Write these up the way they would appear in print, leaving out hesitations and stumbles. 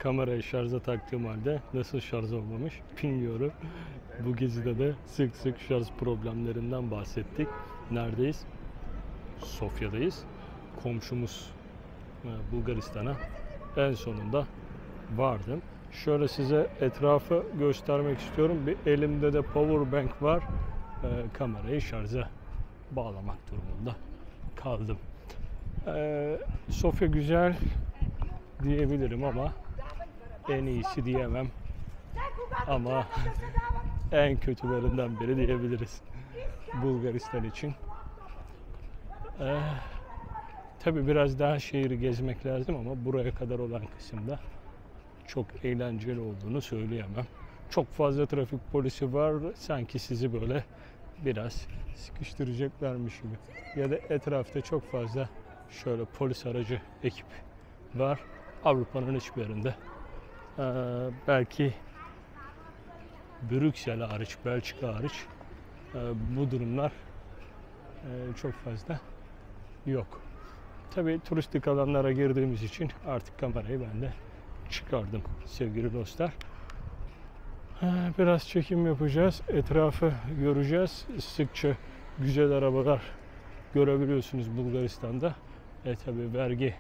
kamerayı şarja taktığım halde nasıl şarj olmamış bilmiyorum. Bu gezide de sık sık şarj problemlerinden bahsettik. Neredeyiz? Sofya'dayız. Komşumuz Bulgaristan'a en sonunda vardım. Şöyle size etrafı göstermek istiyorum. Bir elimde de power bank var. Kamerayı şarja bağlamak durumunda kaldım. Sofya güzel diyebilirim ama en iyisi diyemem. Ama en kötülerinden biri diyebiliriz Bulgaristan için. Tabii biraz daha şehri gezmek lazım ama buraya kadar olan kısımda çok eğlenceli olduğunu söyleyemem. Çok fazla trafik polisi var. Sanki sizi böyle biraz sıkıştıracaklarmış gibi. Ya da etrafta çok fazla şöyle polis aracı ekip var. Avrupa'nın hiçbir yerinde. Belki Brüksel hariç, Belçika hariç bu durumlar çok fazla yok. Tabii turistik alanlara girdiğimiz için artık kamerayı ben de çıkardım sevgili dostlar. Biraz çekim yapacağız. Etrafı göreceğiz. Sıkça güzel arabalar görebiliyorsunuz Bulgaristan'da. Tabii vergi,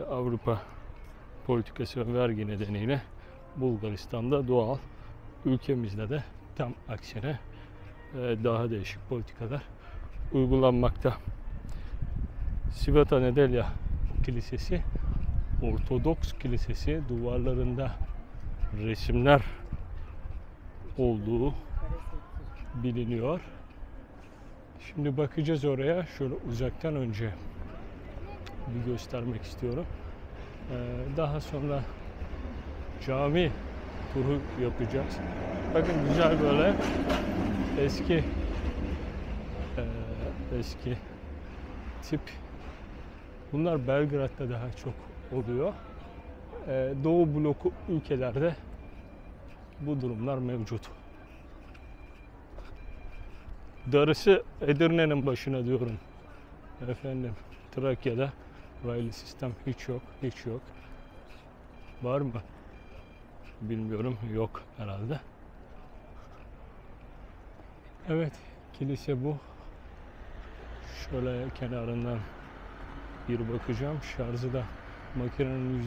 Avrupa politikası ve vergi nedeniyle Bulgaristan'da doğal. Ülkemizde de tam aksine daha değişik politikalar uygulanmakta. Sveta Nedelya Kilisesi, Ortodoks Kilisesi, duvarlarında resimler olduğu biliniyor. Şimdi bakacağız oraya. Şöyle uzaktan önce bir göstermek istiyorum. Daha sonra cami turu yapacağız. Bakın güzel böyle eski tip. Bunlar Belgrad'da daha çok oluyor. Doğu bloku ülkelerde bu durumlar mevcut. Darısı Edirne'nin başına diyorum. Efendim, Trakya'da raylı sistem hiç yok, hiç yok. Var mı? Bilmiyorum, yok herhalde. Evet, kilise bu. Şöyle kenarından bir bakacağım. Şarjı da makinenin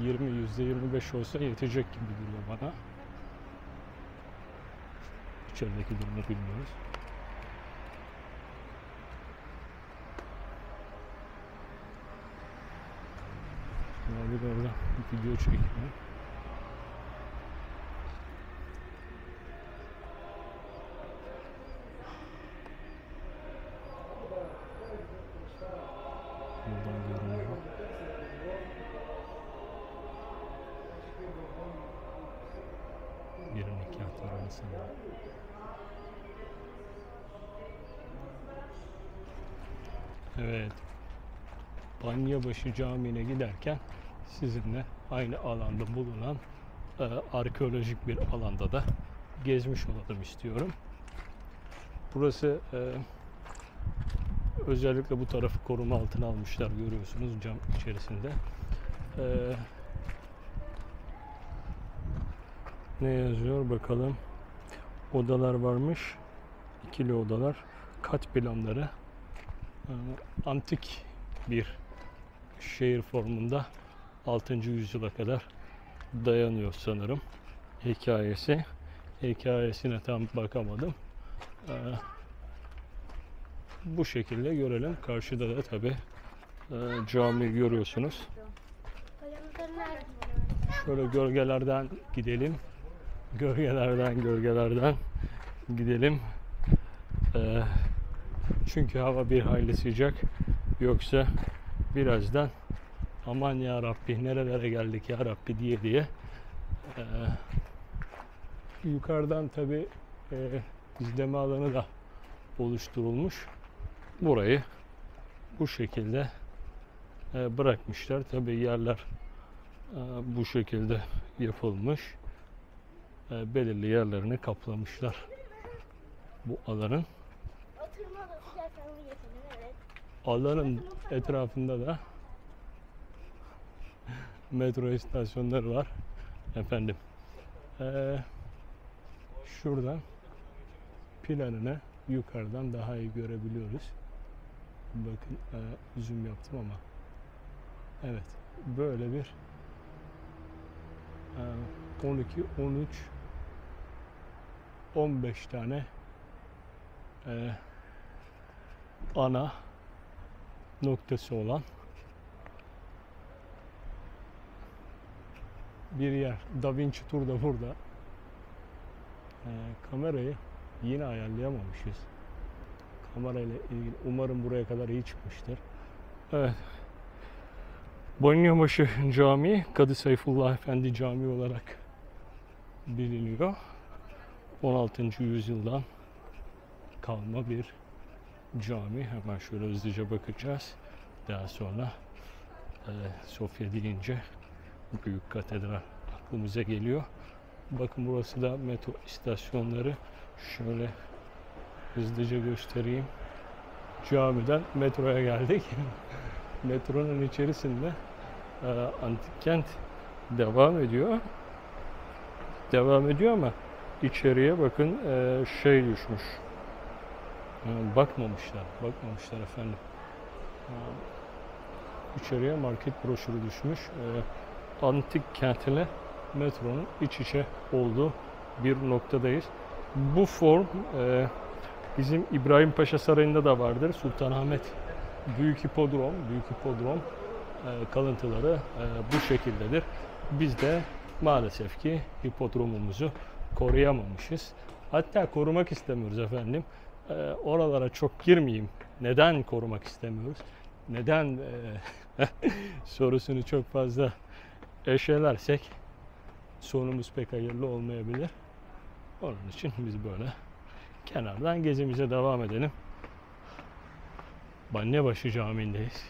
%20, %25 olsa yetecek gibi geliyor bana. İçerideki durumu bilmiyoruz. Bir de orada video çekiyor. Buradan görünüyor. Bir nikah arasında. Evet. Banyabaşı Camii'ne giderken sizinle aynı alanda bulunan arkeolojik bir alanda da gezmiş olalım istiyorum. Burası özellikle bu tarafı koruma altına almışlar, görüyorsunuz cam içerisinde. Ne yazıyor bakalım. Odalar varmış. İkili odalar. Kat planları. Antik bir şehir formunda 6. yüzyıla kadar dayanıyor sanırım hikayesi. Hikayesine tam bakamadım. Bu şekilde görelim. Karşıda da tabi cami görüyorsunuz. Şöyle gölgelerden gidelim. Gölgelerden gidelim. Çünkü hava bir hayli sıcak. Yoksa birazdan aman ya Rabbi nerelere geldik ya Rabbi diye yukarıdan tabi izleme alanı da oluşturulmuş. Burayı bu şekilde bırakmışlar. Tabi yerler bu şekilde yapılmış. Belirli yerlerini kaplamışlar bu alanın. Alanın etrafında da metro istasyonları var. Efendim. Şuradan planını yukarıdan daha iyi görebiliyoruz. Bakın zoom yaptım ama. Evet. Böyle bir 12, 13, 15 tane ana noktası olan bir yer. Da Vinci Tur da burada. Kamerayı yine ayarlayamamışız. Kamerayla ilgili umarım buraya kadar iyi çıkmıştır. Evet. Banyobaşı Camii, Kadı Sayfullah Efendi Camii olarak biliniyor. 16. yüzyıldan kalma bir cami. Hemen şöyle hızlıca bakacağız. Daha sonra Sofya deyince Büyük Katedral aklımıza geliyor. Bakın burası da metro istasyonları. Şöyle hızlıca göstereyim. Camiden metroya geldik. Metronun içerisinde antik kent devam ediyor. Devam ediyor ama içeriye bakın şey düşmüş. Bakmamışlar efendim. İçeriye market broşürü düşmüş. Antik kent ile metronun iç içe olduğu bir noktadayız. Bu form bizim İbrahim Paşa Sarayı'nda da vardır. Sultanahmet Büyük Hipodrom kalıntıları bu şekildedir. Biz de maalesef ki hipodromumuzu koruyamamışız. Hatta korumak istemiyoruz efendim. Oralara çok girmeyeyim. Neden korumak istemiyoruz? Neden sorusunu çok fazla eşelersek sonumuz pek hayırlı olmayabilir. Onun için biz böyle kenardan gezimize devam edelim. Banyobaşı Camii'ndeyiz.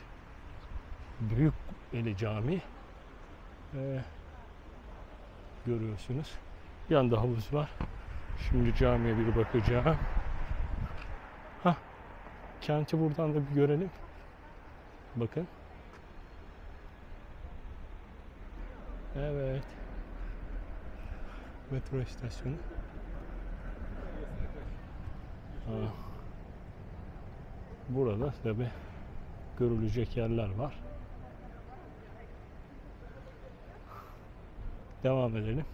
Büyük Eli Camii. Görüyorsunuz. Yanda havuz var. Şimdi camiye bir bakacağım. Kenti buradan da bir görelim. Bakın. Evet. Metro istasyonu. Burada tabi görülecek yerler var. Devam edelim.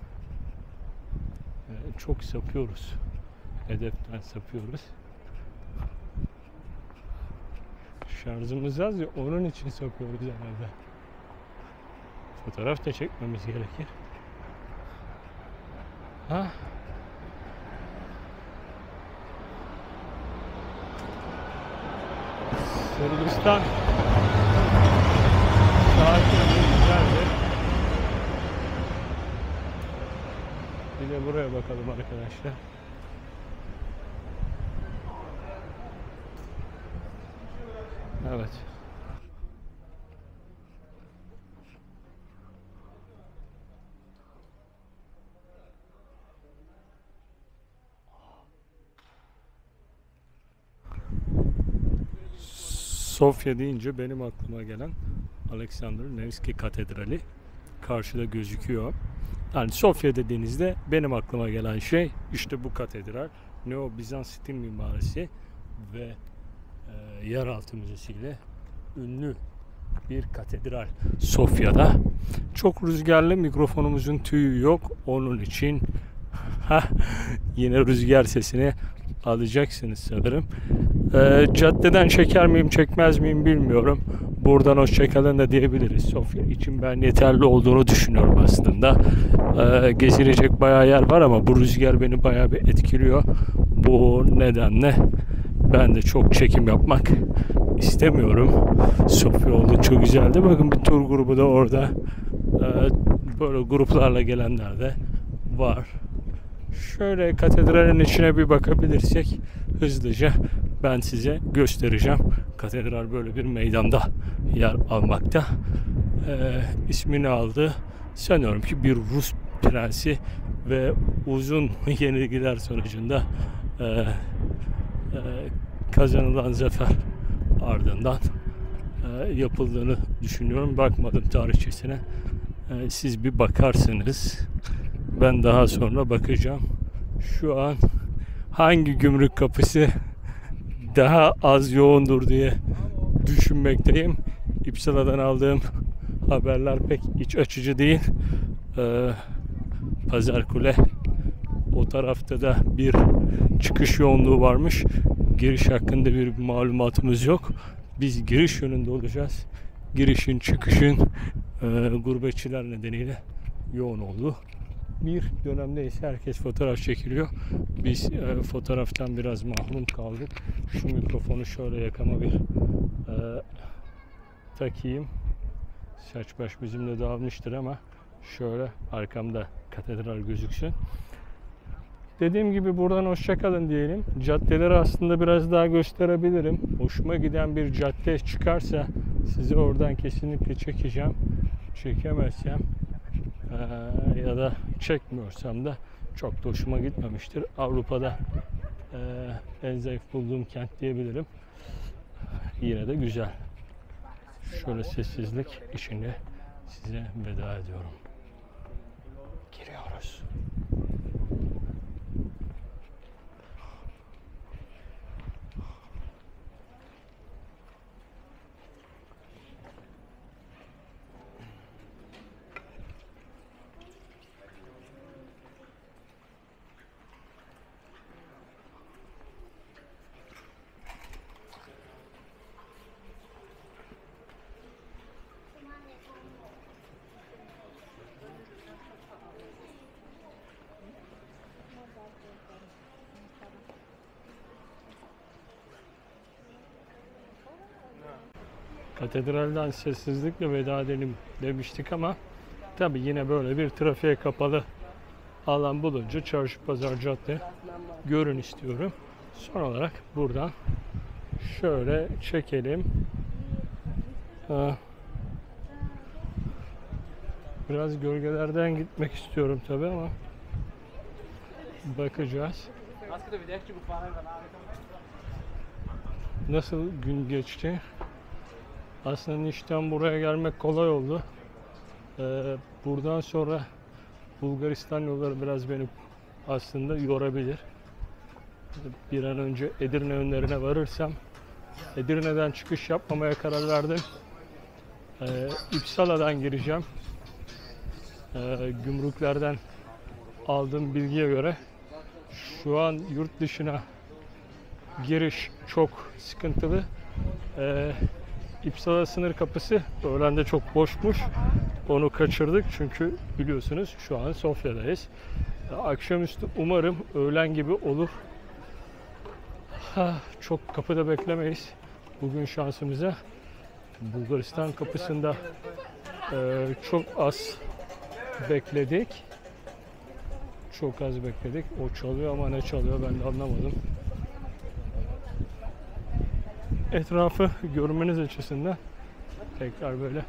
Çok sapıyoruz. Hedeften sapıyoruz. Şarjımız az ya, onun için sapıyoruz herhalde. Fotoğraf da çekmemiz gerekir. Sırbistan saatlerimiz güzeldi. Bir de buraya bakalım arkadaşlar. Evet. Sofya deyince benim aklıma gelen Alexander Nevski Katedrali karşıda gözüküyor. Yani Sofya dediğinizde benim aklıma gelen şey işte bu katedral. Neo-Bizans stil mimarisi ve yeraltı müzesiyle ünlü bir katedral Sofya'da. Çok rüzgarlı, mikrofonumuzun tüyü yok. Onun için yine rüzgar sesini alacaksınız sanırım. Caddeden çeker miyim çekmez miyim bilmiyorum. Buradan hoşçakalın da diyebiliriz. Sofya için ben yeterli olduğunu düşünüyorum aslında. Gezilecek bayağı yer var ama bu rüzgar beni bayağı bir etkiliyor. Bu nedenle ben de çok çekim yapmak istemiyorum. Sofya oldukça güzeldi. Bakın bir tur grubu da orada. Böyle gruplarla gelenler de var. Şöyle katedralin içine bir bakabilirsek hızlıca ben size göstereceğim. Katedral böyle bir meydanda yer almakta. İsmini aldı. Sanıyorum ki bir Rus prensi ve uzun yenilgiler sonucunda kazanılan zafer ardından yapıldığını düşünüyorum. Bakmadım tarihçesine. Siz bir bakarsınız. Ben daha sonra bakacağım. Şu an hangi gümrük kapısı daha az yoğundur diye düşünmekteyim. İpsala'dan aldığım haberler pek iç açıcı değil. Pazarkule o tarafta da bir çıkış yoğunluğu varmış. Giriş hakkında bir malumatımız yok. Biz giriş yönünde olacağız. Girişin çıkışın gurbetçiler nedeniyle yoğun olduğu bir dönemde ise herkes fotoğraf çekiliyor. Biz fotoğraftan biraz mahrum kaldık. Şu mikrofonu şöyle yakama bir takayım. Saç baş bizimle dağılmıştır ama şöyle arkamda katedral gözüksün. Dediğim gibi buradan hoşça kalın diyelim. Caddeleri aslında biraz daha gösterebilirim. Hoşuma giden bir cadde çıkarsa sizi oradan kesinlikle çekeceğim. Çekemezsem ya da çekmiyorsam da çok da hoşuma gitmemiştir. Avrupa'da en zayıf bulduğum kent diyebilirim. Yine de güzel. Şöyle sessizlik içinde size veda ediyorum. Giriyoruz. Katedralden sessizlikle veda edelim demiştik ama tabi yine böyle bir trafiğe kapalı alan bulunca çarşı pazar cadde görün istiyorum. Son olarak buradan şöyle çekelim. Biraz gölgelerden gitmek istiyorum tabi ama bakacağız. Nasıl gün geçti? Aslında Niş'ten buraya gelmek kolay oldu. Buradan sonra Bulgaristan yolları biraz beni aslında yorabilir. Bir an önce Edirne önlerine varırsam, Edirne'den çıkış yapmamaya karar verdim. İpsala'dan gireceğim. Gümrüklerden aldığım bilgiye göre şu an yurt dışına giriş çok sıkıntılı. İpsala sınır kapısı öğlende çok boşmuş. Onu kaçırdık çünkü biliyorsunuz şu an Sofya'dayız. Akşamüstü umarım öğlen gibi olur. Çok kapıda beklemeyiz. Bugün şansımıza Bulgaristan kapısında çok az bekledik. Çok az bekledik. O çalıyor ama ne çalıyor ben de anlamadım. Etrafı görmeniz açısından tekrar böyle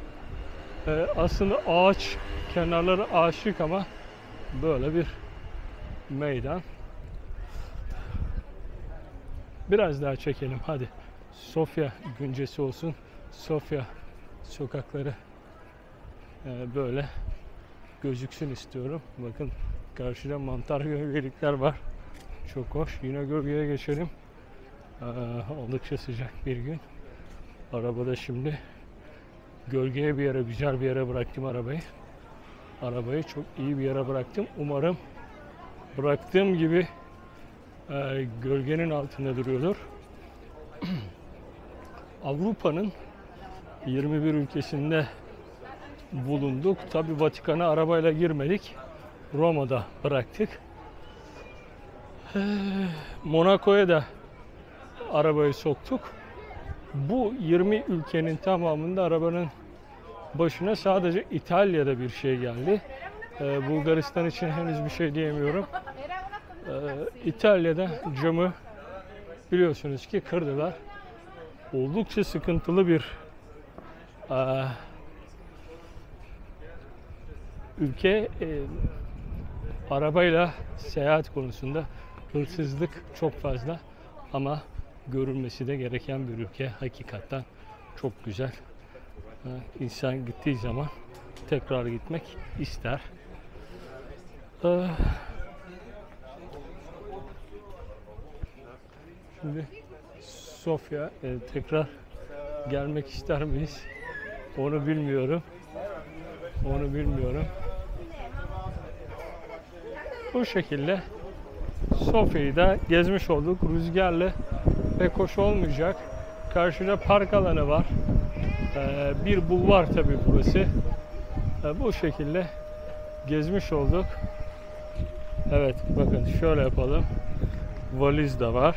aslında ağaç kenarları ağaçlık ama böyle bir meydan. Biraz daha çekelim hadi. Sofya güncesi olsun. Sofya sokakları böyle gözüksün istiyorum. Bakın karşıda mantar gölgelikler var. Çok hoş. Yine gölgeye geçelim. Oldukça sıcak bir gün. Arabada şimdi gölgeye bir yere, güzel bir yere bıraktım arabayı. Arabayı çok iyi bir yere bıraktım. Umarım bıraktığım gibi gölgenin altında duruyordur. Avrupa'nın 21 ülkesinde bulunduk. Tabi Vatikan'a arabayla girmedik. Roma'da bıraktık. Monaco'ya da arabayı soktuk. Bu 20 ülkenin tamamında arabanın başına sadece İtalya'da bir şey geldi. Bulgaristan için henüz bir şey diyemiyorum. İtalya'da camı biliyorsunuz ki kırdılar. Oldukça sıkıntılı bir ülke. Arabayla seyahat konusunda hırsızlık çok fazla ama görülmesi de gereken bir ülke. Hakikaten çok güzel. İnsan gittiği zaman tekrar gitmek ister. Şimdi Sofya tekrar gelmek ister miyiz? Onu bilmiyorum. Onu bilmiyorum. Bu şekilde Sofya'yı da gezmiş olduk. Rüzgarlı pek hoş olmayacak. Karşıda park alanı var. Bir bulvar tabii burası. Bu şekilde gezmiş olduk. Evet, bakın şöyle yapalım. Valiz de var.